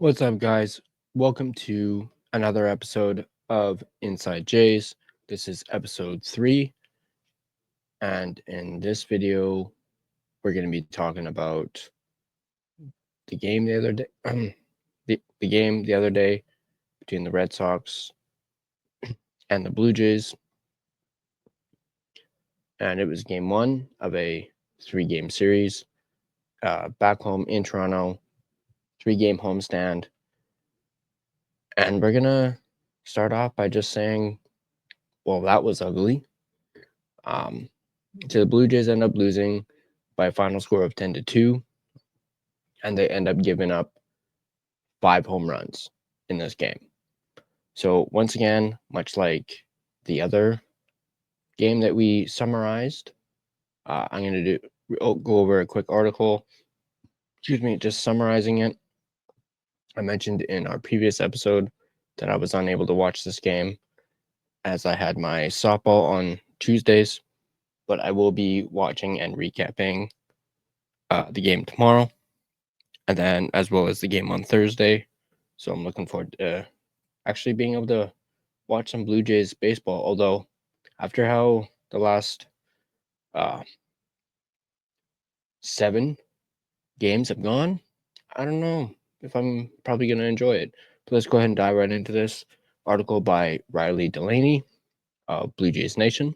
What's up, guys? Welcome to another episode of Inside Jays. This is episode 3, and in this video, we're going to be talking about the game the other day. the game the other day between the Red Sox and the Blue Jays, and it was game 1 of a 3-game series. Back home in Toronto, 3-game homestand, and we're gonna start off by just saying, well, that was ugly. So the Blue Jays end up losing by a final score of 10-2, and they end up giving up 5 home runs in this game. So once again, much like the other game that we summarized, I'm going to go over a quick article, just summarizing it. I mentioned in our previous episode that I was unable to watch this game as I had my softball on Tuesdays, but I will be watching and recapping the game tomorrow, and then as well as the game on Thursday. So I'm looking forward to actually being able to watch some Blue Jays baseball. Although after how the last 7 games have gone, I don't know if I'm probably going to enjoy it. But let's go ahead and dive right into this article by Riley Delaney of Blue Jays Nation.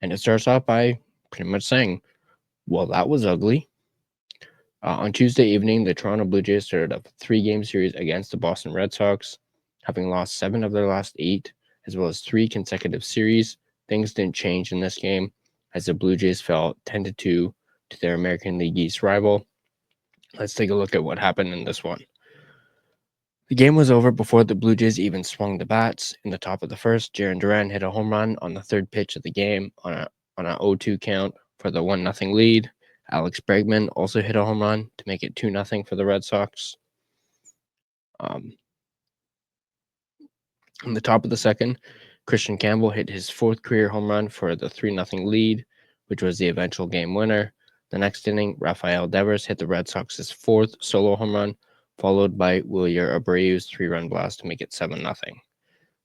And it starts off by pretty much saying, well, that was ugly. On Tuesday evening, the Toronto Blue Jays started a 3-game series against the Boston Red Sox, having lost 7 of their last 8, as well as 3 consecutive series. Things didn't change in this game, as the Blue Jays fell 10-2 to their American League East rival. Let's take a look at what happened in this one. The game was over before the Blue Jays even swung the bats. In the top of the first, Jarren Duran hit a home run on the 3rd pitch of the game on a 0-2 count for the 1-0 lead. Alex Bregman also hit a home run to make it 2-0 for the Red Sox. In the top of the second, Christian Campbell hit his 4th career home run for the 3-0 lead, which was the eventual game winner. The next inning, Rafael Devers hit the Red Sox's 4th solo home run, followed by Wilyer Abreu's 3-run blast to make it 7-0.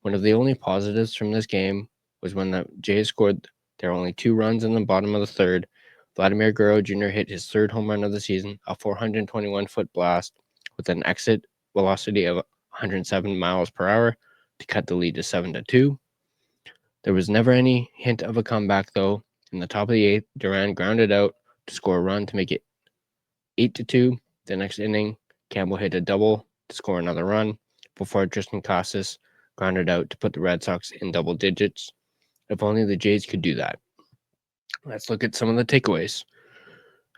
One of the only positives from this game was when the Jays scored their only 2 runs in the bottom of the 3rd. Vladimir Guerrero Jr. hit his 3rd home run of the season, a 421-foot blast with an exit velocity of 107 miles per hour to cut the lead to 7-2. There was never any hint of a comeback, though. In the top of the 8th, Duran grounded out to score a run to make it 8-2. The next inning, Campbell hit a double to score another run before Tristan Casas grounded out to put the Red Sox in double digits. If only the Jays could do that. Let's look at some of the takeaways.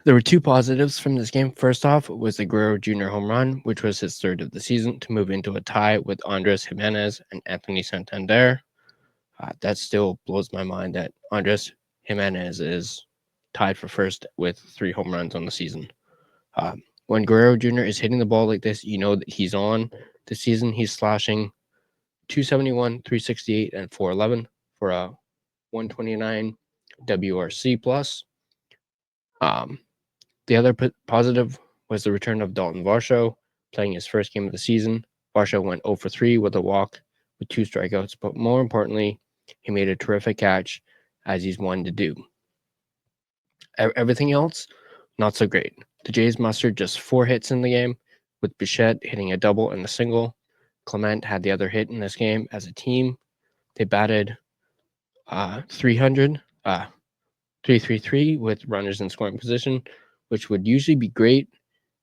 There were 2 positives from this game. First off was the Guerrero Jr. home run, which was his 3rd of the season, to move into a tie with Andres Jimenez and Anthony Santander. That still blows my mind that Andres Jimenez is tied for 1st with 3 home runs on the season. When Guerrero Jr. is hitting the ball like this, you know that he's on. This season, he's slashing 271, 368, and 411 for a 129 WRC plus. The other positive was the return of Dalton Varsho, playing his 1st game of the season. Varsho went 0 for 3 with a walk with 2 strikeouts, but more importantly, he made a terrific catch, as he's one to do. Everything else, not so great. The Jays mustered just 4 hits in the game, with Bichette hitting a double and a single. Clement had the other hit in this game. As a team, they batted 333 with runners in scoring position, which would usually be great,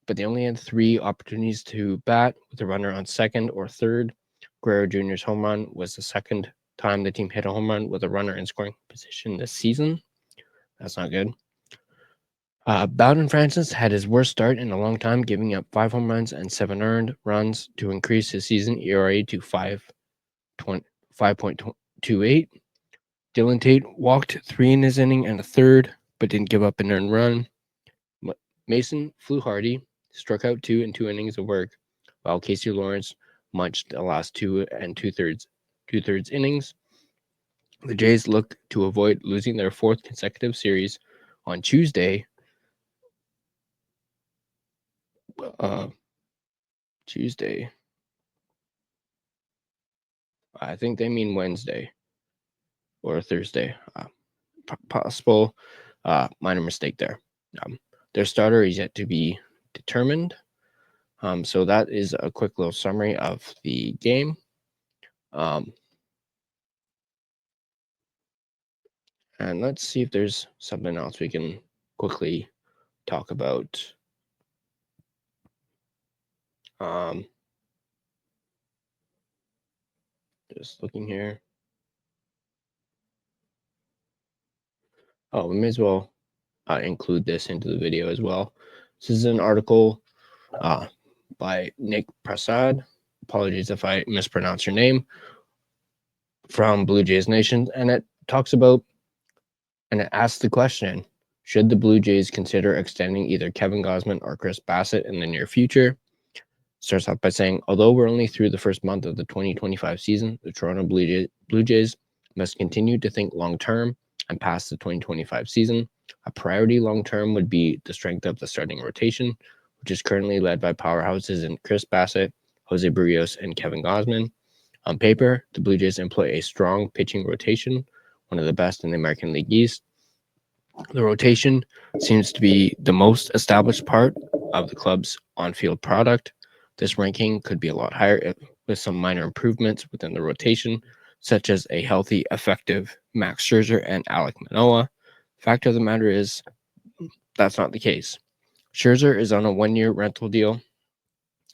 but they only had 3 opportunities to bat with a runner on 2nd or 3rd. Guerrero Jr.'s home run was the 2nd time the team hit a home run with a runner in scoring position this season. That's not good. Bowden Francis had his worst start in a long time, giving up 5 home runs and 7 earned runs to increase his season ERA to 5.28. Dylan Tate walked 3 in his inning and a 3rd, but didn't give up an earned run. Mason Fluharty struck out 2 in 2 innings of work, while Casey Lawrence munched the last 2 and 2/3 innings. The Jays look to avoid losing their 4th consecutive series on Tuesday. Tuesday. I think they mean Wednesday or Thursday. Possible minor mistake there. Their starter is yet to be determined. So that is a quick little summary of the game. And let's see if there's something else we can quickly talk about. Just looking here. Oh, we may as well include this into the video as well. This is an article by Nick Prasad. Apologies if I mispronounce your name. From Blue Jays Nation, and it talks about and it asks the question: should the Blue Jays consider extending either Kevin Gausman or Chris Bassitt in the near future? Starts off by saying, although we're only through the first month of the 2025 season, the Toronto Blue Jays must continue to think long term and past the 2025 season. A priority long term would be the strength of the starting rotation, which is currently led by powerhouses in Chris Bassitt, Jose Barrios, and Kevin Gausman. On paper, the Blue Jays employ a strong pitching rotation, one of the best in the American League East. The rotation seems to be the most established part of the club's on-field product. This ranking could be a lot higher with some minor improvements within the rotation, such as a healthy, effective Max Scherzer and Alek Manoah. Fact of the matter is, that's not the case. Scherzer is on a one-year rental deal,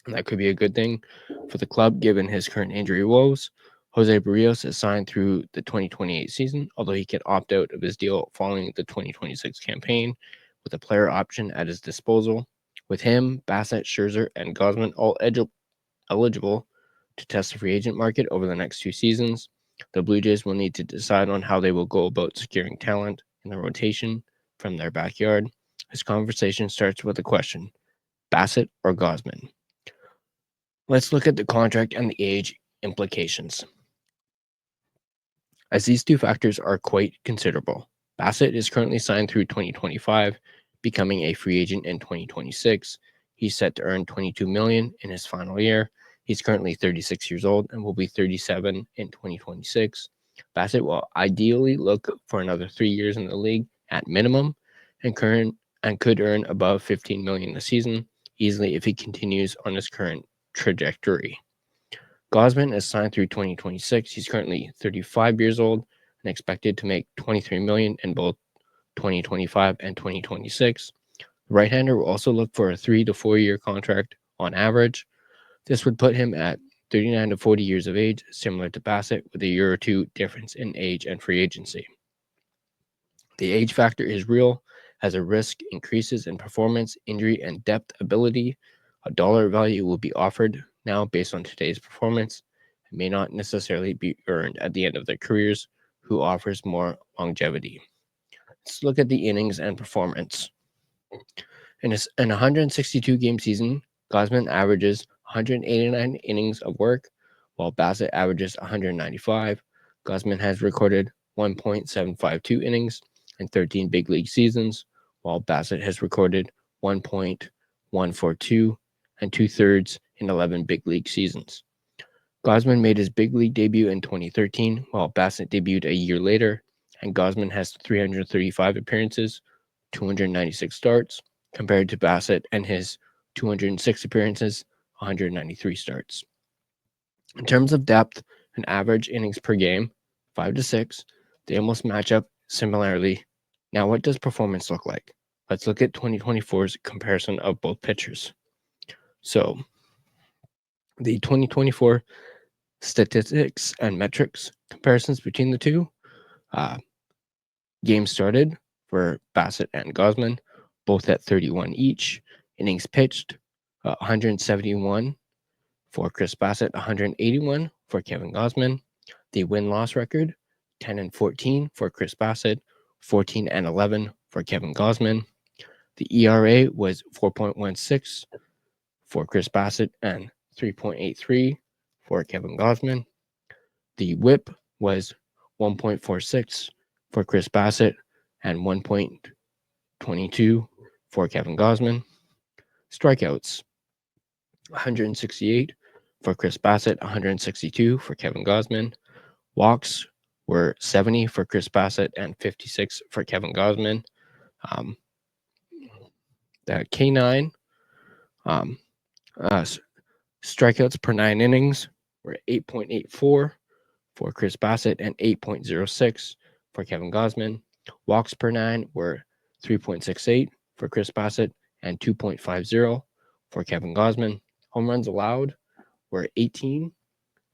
and that could be a good thing for the club given his current injury woes. Jose Barrios is signed through the 2028 season, although he can opt out of his deal following the 2026 campaign with a player option at his disposal. With him, Bassitt, Scherzer, and Gausman all eligible to test the free agent market over the next 2 seasons, the Blue Jays will need to decide on how they will go about securing talent in the rotation from their backyard. This conversation starts with a question: Bassitt or Gausman? Let's look at the contract and the age implications, as these two factors are quite considerable. Bassitt is currently signed through 2025, becoming a free agent in 2026. He's set to earn $22 million in his final year. He's currently 36 years old and will be 37 in 2026. Bassitt will ideally look for another 3 years in the league at minimum, and could earn above $15 million a season easily if he continues on his current trajectory. Gausman is signed through 2026. He's currently 35 years old and expected to make $23 million in both 2025 and 2026. The right-hander will also look for a 3 to 4 year contract on average. This would put him at 39 to 40 years of age, similar to Bassitt, with a year or two difference in age and free agency. The age factor is real, as a risk increases in performance, injury, and depth ability. A dollar value will be offered now based on today's performance and may not necessarily be earned at the end of their careers. Who offers more longevity? Let's look at the innings and performance. In a 162 game season, Gausman averages 189 innings of work, while Bassitt averages 195. Gausman has recorded 1.752 innings in 13 big league seasons, while Bassitt has recorded 1.142 and 2/3 in 11 big league seasons. Gausman made his big league debut in 2013, while Bassitt debuted a year later, and Gausman has 335 appearances, 296 starts, compared to Bassitt and his 206 appearances, 193 starts. In terms of depth and average innings per game, 5 to 6, they almost match up similarly. Now, what does performance look like? Let's look at 2024's comparison of both pitchers. So, the 2024 statistics and metrics comparisons between the two. Games started for Bassitt and Gausman, both at 31 each. Innings pitched, 171 for Chris Bassitt, 181 for Kevin Gausman. The win-loss record, 10-14 for Chris Bassitt, 14-11 for Kevin Gausman. The ERA was 4.16 for Chris Bassitt and 3.83 for Kevin Gausman. The WHIP was 1.46 for Chris Bassitt and 1.22 for Kevin Gausman. Strikeouts, 168 for Chris Bassitt, 162 for Kevin Gausman. Walks were 70 for Chris Bassitt and 56 for Kevin Gausman. The K9 strikeouts per 9 innings were 8.84 for Chris Bassitt and 8.06 for Kevin Gausman. Walks per 9 were 3.68 for Chris Bassitt and 2.50 for Kevin Gausman. Home runs allowed were 18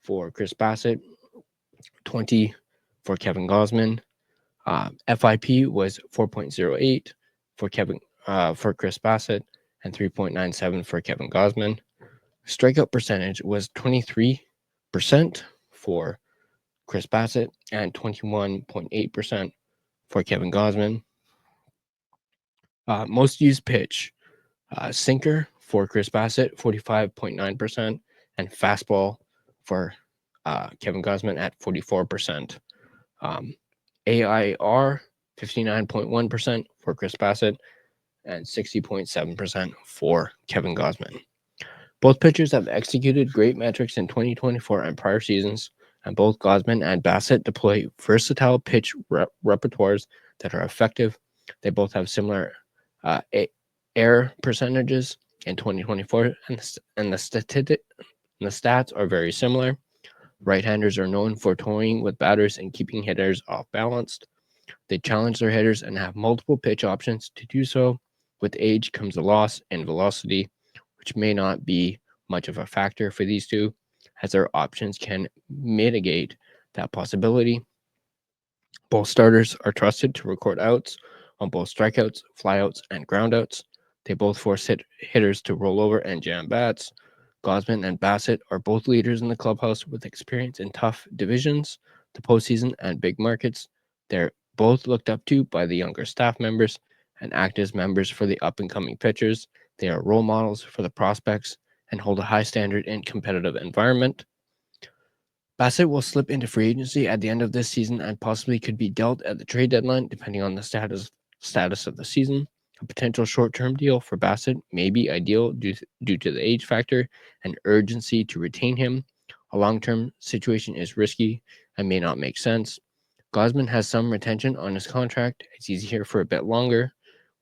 for Chris Bassitt, 20 for Kevin Gausman. FIP was 4.08 for Chris Bassitt and 3.97 for Kevin Gausman. Strikeout percentage was 23% for Chris Bassitt and 21.8% for Kevin Gausman. Most used pitch, sinker for Chris Bassitt, 45.9%, and fastball for Kevin Gausman at 44%. AIR, 59.1% for Chris Bassitt and 60.7% for Kevin Gausman. Both pitchers have executed great metrics in 2024 and prior seasons, and both Gausman and Bassitt deploy versatile pitch repertoires that are effective. They both have similar error percentages in 2024, and the stats are very similar. Right-handers are known for toying with batters and keeping hitters off balance. They challenge their hitters and have multiple pitch options to do so. With age comes a loss in velocity, which may not be much of a factor for these two, as their options can mitigate that possibility. Both starters are trusted to record outs on both strikeouts, flyouts, and groundouts. They both force hitters to roll over and jam bats. Gausman and Bassitt are both leaders in the clubhouse with experience in tough divisions, the postseason, and big markets. They're both looked up to by the younger staff members and act as members for the up-and-coming pitchers. They are role models for the prospects and hold a high standard in competitive environment. Bassitt will slip into free agency at the end of this season and possibly could be dealt at the trade deadline, depending on the status of the season. A potential short-term deal for Bassitt may be ideal due to the age factor and urgency to retain him. A long-term situation is risky and may not make sense. Gausman has some retention on his contract as he's here for a bit longer.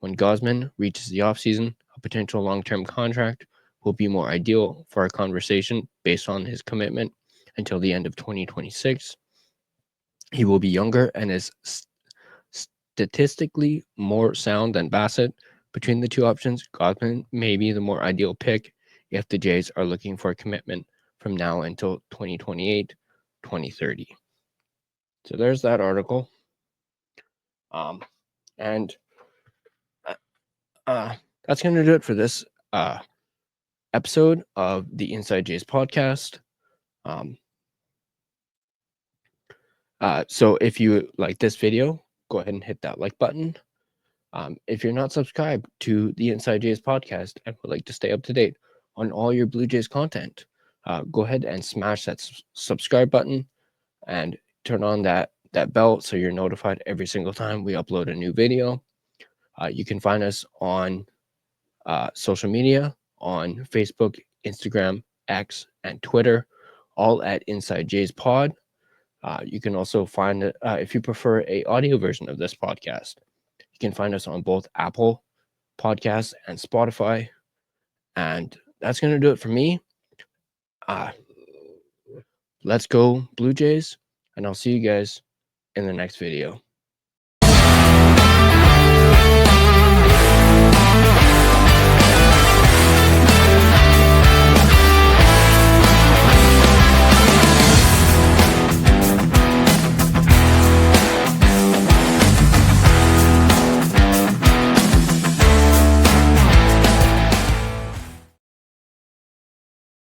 When Gausman reaches the offseason, a potential long-term contract will be more ideal for a conversation based on his commitment until the end of 2026. He will be younger and is statistically more sound than Bassitt. Between the two options, Gausman may be the more ideal pick if the Jays are looking for a commitment from now until 2028, 2030. So there's that article. And that's going to do it for this episode of the Inside Jays podcast. So if you like this video, go ahead and hit that like button. If you're not subscribed to the Inside Jays podcast and would like to stay up to date on all your Blue Jays content, go ahead and smash that subscribe button and turn on that bell so you're notified every single time we upload a new video. You can find us on social media on Facebook, Instagram, X, and Twitter, all at Inside Jays Pod. You can also find it if you prefer a audio version of this podcast. You can find us on both Apple Podcasts and Spotify. And that's going to do it for me. Let's go Blue Jays, and I'll see you guys in the next video.